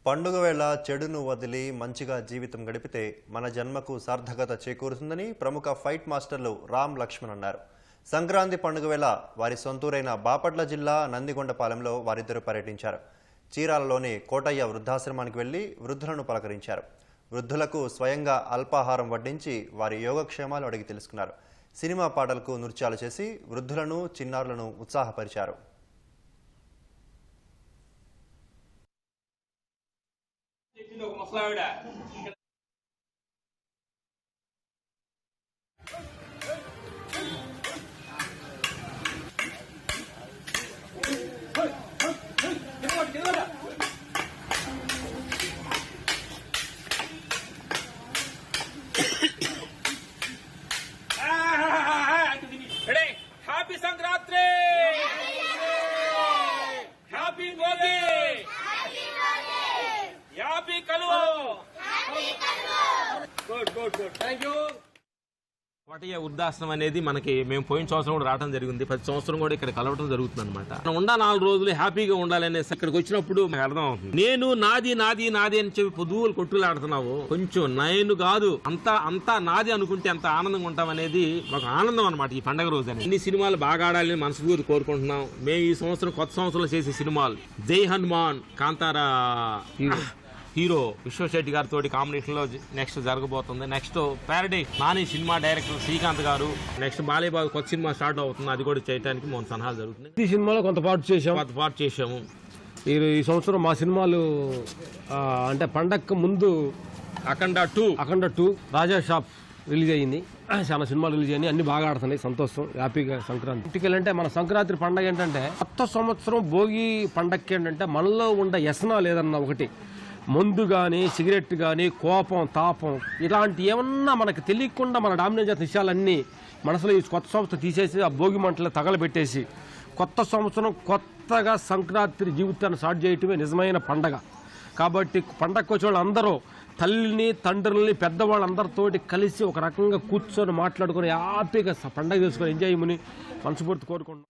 పండుగ వేళ చెడును వదిలి మంచిగా జీవితం గడిపితే మన జన్మకు సార్థకత చేకూరుతుందని ప్రముఖ ఫైట్ మాస్టర్లు రామ్ లక్ష్మణ్ అన్నారు. సంక్రాంతి పండుగ వేళ వారి సొంతూరైన బాపట్ల జిల్లా నందిగొండపాలెంలో వారిద్దరూ పర్యటించారు. చీరాలలోని కోటయ్య వృద్ధాశ్రమానికి వెళ్లి వృద్ధులను పలకరించారు. వృద్ధులకు స్వయంగా అల్పాహారం వడ్డించి వారి యోగక్షేమాలు అడిగి తెలుసుకున్నారు. సినిమా పాటలకు నృత్యాలు చేసి వృద్ధులను చిన్నారులను ఉత్సాహపరిచారు. Happy Sankranti! Happy Boli! Happy Kalu! Good. Thank you. Kotaiah వృద్ధాశ్రమం అనేది మనకి మేము పోయిన సంవత్సరం కూడా రావడం జరిగింది. ప్రతి సంవత్సరం కూడా ఇక్కడ కలవడం జరుగుతుంది అనమాట. మనం 4 రోజులు హ్యాపీగా ఉండాలనే ఇక్కడికి వచ్చినప్పుడు మాకు అర్థం అవుతుంది. నేను నాది అని చెప్పి పొదువులు కొట్టులాడుతున్నావు. కొంచెం నేను కాదు అంతా నాది అనుకుంటే ఎంత ఆనందంగా ఉంటాం అనేది మాకు ఆనందం అనమాట. ఈ పండగ రోజు అని అన్ని సినిమాలు బాగా ఆడాలని మనస్ఫూర్తి కోరుకుంటున్నాం. మేము ఈ సంవత్సరం కొత్త సంవత్సరంలో చేసే సినిమాలు జై హనుమాన్, కాంతారా హీరో విశ్వశెట్టి గారితో కాంబినేషన్ లో నెక్స్ట్ జరగబోతుంది. Next Paradise Nani cinema director Srikanth గారు. నెక్స్ట్ బాలేబాబు కొత్త సినిమా స్టార్ట్ అవుతుంది. అది కూడా చేయడానికి మన సలహాలు జరుగుతున్నాయి. ఈ సినిమాలో కొంత పాటు చేశాము. ఈ సంవత్సరం మా సినిమాలు అంటే పండగ ముందు అఖండ 2 రాజా షాప్ రిలీజ్ అయ్యింది. చాలా సినిమాలు రిలీజ్ అయ్యి అన్ని బాగా ఆడుతున్నాయి. సంతోషం, హ్యాపీగా. సంక్రాంతి ఇంటికెళ్ళంటే మన సంక్రాంతి పండగ ఏంటంటే కొత్త సంవత్సరం భోగి పండగకి ఏంటంటే మనలో ఉండే వ్యసనాలు ఏదన్నా ఒకటి మందు కానీ సిగరెట్ కానీ కోపం తాపం ఇలాంటి ఏమన్నా మనకు తెలియకుండా మన డామినేట్ చేసిన విషయాలన్నీ మనసులో ఈ కొత్త సంవత్సరం తీసేసి ఆ భోగి మంటలు తగలబెట్టేసి కొత్త సంవత్సరం కొత్తగా సంక్రాంతి జీవితాన్ని స్టార్ట్ చేయటమే నిజమైన పండగ. కాబట్టి పండగకు వచ్చే వాళ్ళు అందరూ తల్లిని తండ్రుల్ని పెద్దవాళ్ళందరితోటి కలిసి ఒక రకంగా కూర్చొని మాట్లాడుకొని హ్యాపీగా పండగ చేసుకొని ఎంజాయ్ చేయమని మనస్ఫూర్తి కోరుకుంటున్నాం.